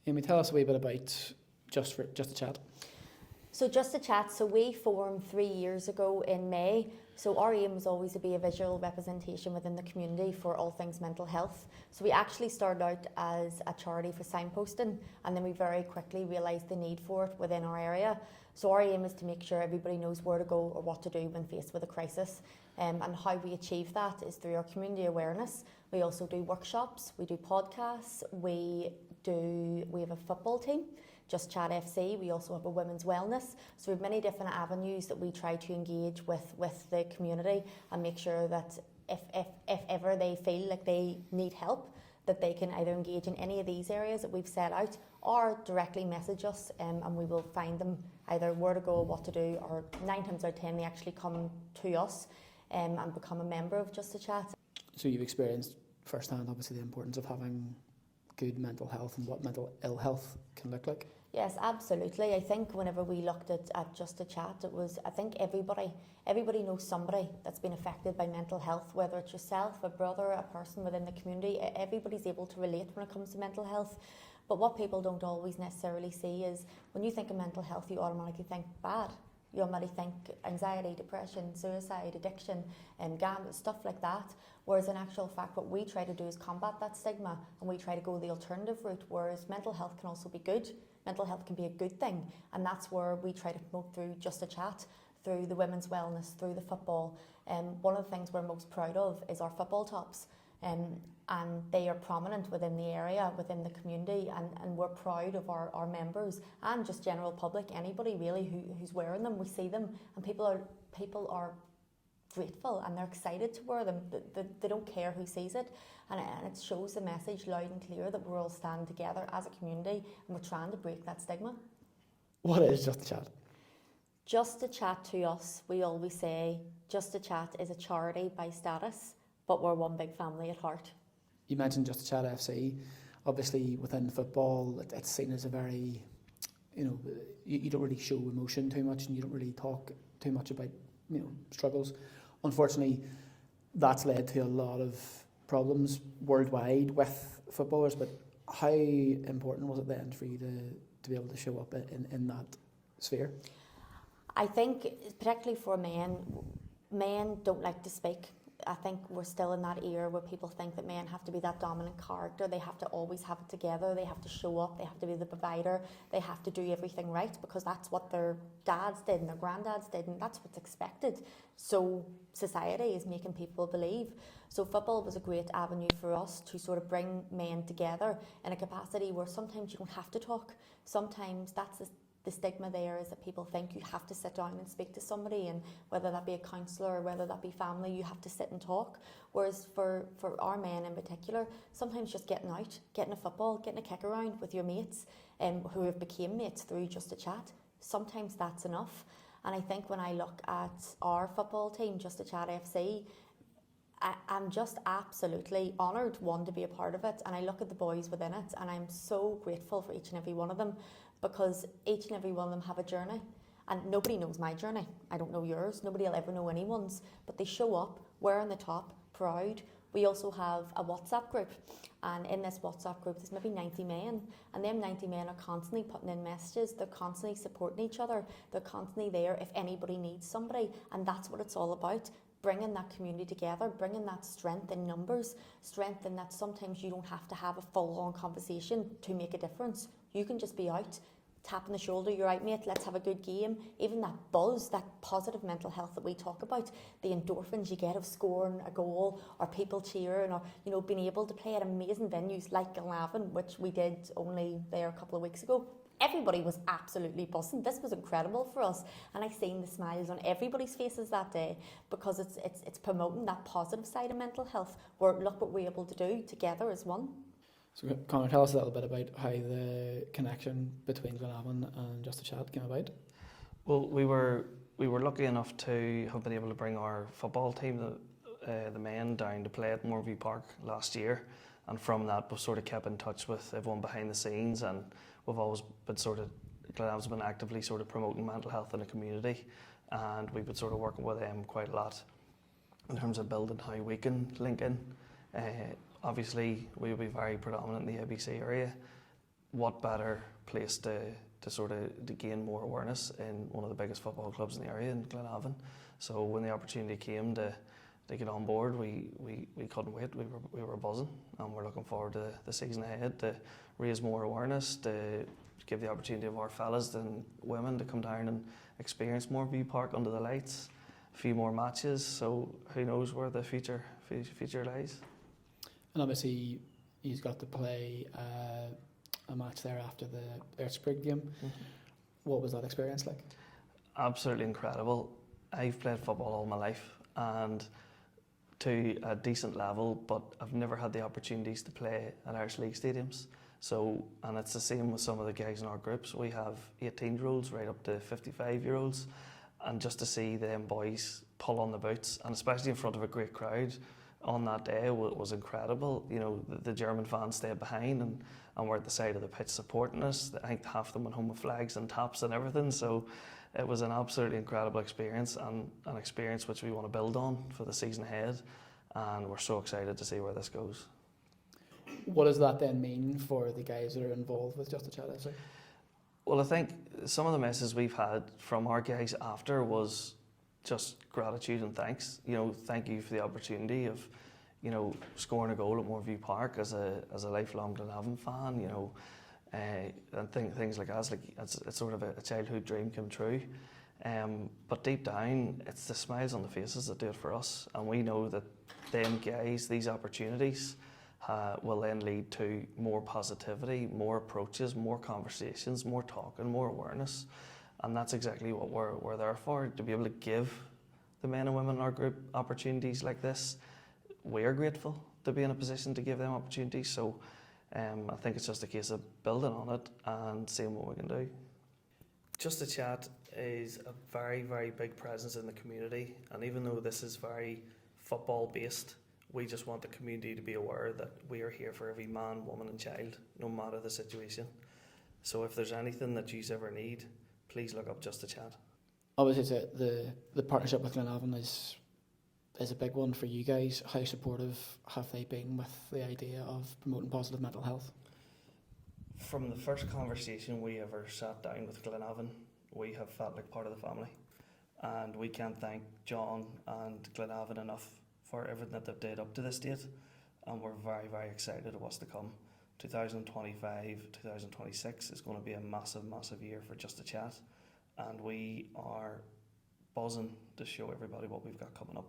Amy, tell us a wee bit about Just a Chat. So Just a Chat, so we formed 3 years ago in May. So our aim was always to be a visual representation within the community for all things mental health. So we actually started out as a charity for signposting, and then we very quickly realised the need for it within our area. So our aim is to make sure everybody knows where to go or what to do when faced with a crisis. And how we achieve that is through our community awareness. We also do workshops, we do podcasts, we have a football team, Just Chat FC. We also have a women's wellness. So we have many different avenues that we try to engage with the community and make sure that if ever they feel like they need help, that they can either engage in any of these areas that we've set out or directly message us, and we will find them either where to go, what to do, or 9 times out of 10 they actually come to us and become a member of Just a Chat. So you've experienced firsthand, obviously, the importance of having good mental health and what mental ill health can look like. Yes, absolutely. I think whenever we looked at Just a Chat, it was, I think everybody knows somebody that's been affected by mental health, whether it's yourself, a brother, a person within the community. Everybody's able to relate when it comes to mental health. But what people don't always necessarily see is when you think of mental health, you automatically think bad. You automatically think anxiety, depression, suicide, addiction, and gambling, stuff like that. Whereas in actual fact, what we try to do is combat that stigma, and we try to go the alternative route, whereas mental health can also be good. Mental health can be a good thing, and that's where we try to promote through Just a Chat, through the women's wellness, through the football. One of the things we're most proud of is our football tops. And they are prominent within the area, within the community, and we're proud of our members and just general public, anybody really who's wearing them. We see them and people are grateful and they're excited to wear them. They don't care who sees it, and it shows the message loud and clear that we're all standing together as a community and we're trying to break that stigma. What is Just a Chat? Just a Chat to us, we always say, Just a Chat is a charity by status, but we're one big family at heart. You mentioned Just a Chat FC. Obviously, within football, it's seen as a very, you don't really show emotion too much, and you don't really talk too much about, struggles. Unfortunately, that's led to a lot of problems worldwide with footballers. But how important was it then for you to be able to show up in that sphere? I think, particularly for men don't like to speak. I think we're still in that era where people think that men have to be that dominant character. They have to always have it together. They have to show up. They have to be the provider. They have to do everything right because that's what their dads did and their granddads did, and that's what's expected. So society is making people believe. So football was a great avenue for us to sort of bring men together in a capacity where sometimes you don't have to talk. Sometimes that's the stigma there is that people think you have to sit down and speak to somebody, and whether that be a counsellor or whether that be family, you have to sit and talk. Whereas for our men in particular, sometimes just getting out, getting a football, getting a kick around with your mates who have become mates through Just a Chat, sometimes that's enough. And I think when I look at our football team, Just a Chat FC, I'm just absolutely honoured, one, to be a part of it, and I look at the boys within it and I'm so grateful for each and every one of them, because each and every one of them have a journey, and nobody knows my journey. I don't know yours, nobody will ever know anyone's, but they show up, we're on the top, proud. We also have a WhatsApp group, and in this WhatsApp group there's maybe 90 men, and them 90 men are constantly putting in messages, they're constantly supporting each other, they're constantly there if anybody needs somebody, and that's what it's all about. Bringing that community together, bringing that strength in numbers, strength in that sometimes you don't have to have a full-on conversation to make a difference. You can just be out, tap on the shoulder, you're right mate, let's have a good game. Even that buzz, that positive mental health that we talk about, the endorphins you get of scoring a goal or people cheering, or being able to play at amazing venues like Glenavon, which we did only there a couple of weeks ago. Everybody was absolutely buzzing. This was incredible for us, and I seen the smiles on everybody's faces that day, because it's promoting that positive side of mental health, where look what we're able to do together as one. So Conor, tell us a little bit about how the connection between Glenavon and Just a Chat came about. Well, we were lucky enough to have been able to bring our football team, the men, down to play at Moorview Park last year, and from that we've sort of kept in touch with everyone behind the scenes, and we've always been Glenavon's been actively sort of promoting mental health in the community, and we've been sort of working with them quite a lot in terms of building how we can link in. Obviously, we'll be very predominant in the ABC area. what better place to sort of to gain more awareness in one of the biggest football clubs in the area, in Glenavon. So when the opportunity came to get on board, we couldn't wait. We were buzzing, and we're looking forward to the season ahead to raise more awareness, to give the opportunity of our fellas and women to come down and experience more View Park under the lights, a few more matches. So who knows where the future lies. And obviously, he's got to play a match there after the Earthspring game. Mm-hmm. What was that experience like? Absolutely incredible. I've played football all my life, and to a decent level, but I've never had the opportunities to play at Irish League stadiums. So, and it's the same with some of the guys in our groups. We have 18-year-olds right up to 55-year-olds, and just to see them boys pull on the boots, and especially in front of a great crowd on that day, was incredible. You know, the German fans stayed behind and were at the side of the pitch supporting us. I think half of them went home with flags and taps and everything. So it was an absolutely incredible experience, and an experience which we want to build on for the season ahead, and we're so excited to see where this goes. What does that then mean for the guys that are involved with Just a Chat FC? Well, I think some of the messages we've had from our guys after was just gratitude and thanks. You know, thank you for the opportunity of, you know, scoring a goal at Moorview Park as a lifelong Glenavon fan. You know, and things like that. It's sort of a childhood dream come true. But deep down, it's the smiles on the faces that do it for us, and we know that them guys, these opportunities, will then lead to more positivity, more approaches, more conversations, more talking, more awareness, and that's exactly what we're there for, to be able to give the men and women in our group opportunities like this. We're grateful to be in a position to give them opportunities, so I think it's just a case of building on it and seeing what we can do. Just a Chat is a very, very big presence in the community, and even though this is very football based, we just want the community to be aware that we are here for every man, woman and child, no matter the situation. So if there's anything that you ever need, please look up Just a Chat. Obviously, the partnership with Glenavon is a big one for you guys. How supportive have they been with the idea of promoting positive mental health? From the first conversation we ever sat down with Glenavon, we have felt like part of the family, and we can't thank John and Glenavon enough for everything that they've did up to this date, and we're very, very excited of what's to come. 2025, 2026 is going to be a massive, massive year for Just a Chat, and we are buzzing to show everybody what we've got coming up.